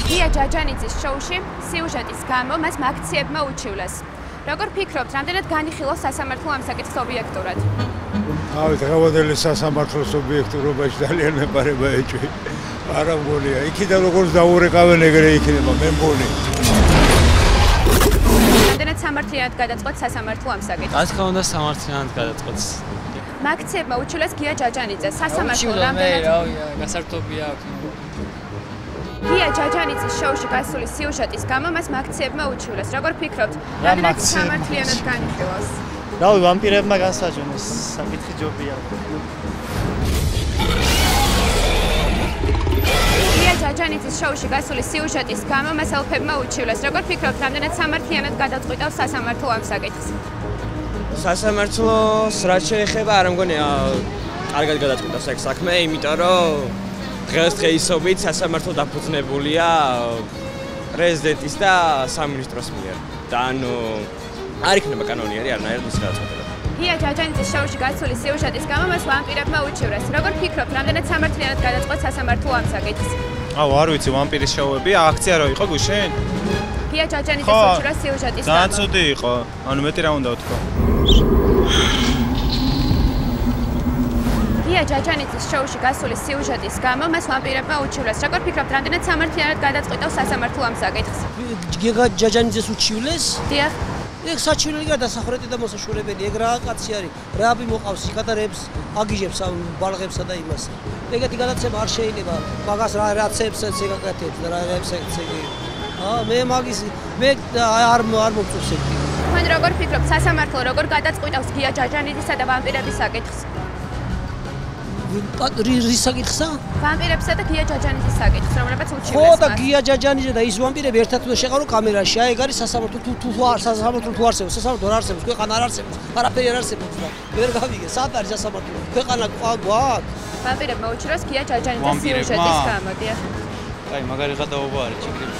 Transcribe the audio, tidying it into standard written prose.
გია ჯაჯანიძის შოუში სიუჟეტის გამო მას აქციებმა უჩივლეს. Როგორ ფიქრობთ, რამდენად განიხილავს სასამართლო ამ საკითხს ობიექტურად? დღევანდელი სასამართლოს ობიექტურობაში ძალიან მეპარება ეჭვი. არა მგონია, იქიდან როგორც დაურეკავენ ეგრე იქნება, მე მგონი. რამდენად სამართლიანად გადაწყვეტს სასამართლო ამ საკითხს? რა თქმა უნდა, სამართლიანად გადაწყვეტს. აქციებმა უჩივლეს გია ჯაჯანიძეს. სასამართლო რამდენად გასართობია აქვს. გია ჯაჯანიძის შოუში გასული სიუჟეტის გამო მას აქციებმა უჩივლეს. როგორ ფიქრობთ, რამდენად სამართლიანად განიხილავს? რავი, ვამპირებმა გასაჯონეს, საკითხი ჯობია. გია ჯაჯანიძის შოუში გასული სიუჟეტის გამო მას ელფებმა უჩივლეს. როგორ ფიქრობთ, რამდენად სამართლიანად გადაწყვიტავს სასამართლო ამ საკითხს? სასამართლოს რაც შეეხება, არ მგონია კარგად გადაწყვიტავს ეგ საქმე, იმიტომ რომ დღესდღეობით სასამართლო დაფუძნებულია პრეზიდენტის და სამინისტროს მიერ. და ანუ არ იქნება კანონიერი არანაირად ის გადაწყვეტილება. გია ჯაჯანიძის შოუში გასული სიუჟეტის გამო მას ვამპირებმა უჩივრეს. როგორ ფიქრობთ, რამდენად სამართლიანად გადაწყვეტს სასამართლო ამ საკითხს? არ ვიცი, ვამპირის შოუები, აქცია რო იყო გუშინ? გია ჯაჯანიძის უჩივრეს სიუჟეტის გამო. ძალიან ცუდი იყო. ანუ მეტი რა უნდა ვთქვა? გია ჯაჯანიძის შოუში გასული სიუჟეტის გამო მას ვამპირებმა უჩივლეს. როგორ ფიქრობთ, რამდენად სამართლიანად გადაწყვეტავს სასამართლო ამ საკითხს? გია ჯაჯანიძეს უჩივლეს? დიახ. ეგ საჩივრელი დასახურეთი და მოსაშურებელი, ეგ რა კაცი არის? რაბი მოყავს იქადარებს, აგიჟებს ამ ბალღებსა და იმას. ეგეთი გადაცემა არ შეიძლება. მაგას რაცებს ეგაკეთებს და რაებს ეგ. მე მაგის მე არ მომწონს ეგ. თქვენ როგორ ფიქრობთ, სასამართლო როგორ გადაწყვიტავს გია ჯაჯანიძისა და ვამპირების საკითხს? რის საკითხსა? ვამპირებსა და გია ჯაჯანიძის საკითხს, რომლებიც უჩივლეს. ხო და გია ჯაჯანიძე და ის ვამპირები ერთად უნდა შეყარო კამერაში. ეგ არის სასამართლო თუ სასამართლო თუ არსებობს, სასამართლო არ არსებობს, ქვეყანა არ არსებობს, არაფერი არ არსებობს და ვერ გავიგე, სად არის სასამართლო? ქვეყანა გვაქვს. ვამპირებმა უჩივლეს გია ჯაჯანიძის სიუჟეტის გამო, დიახ. აი, მაგარი გადაობა არის, ჩიგრები.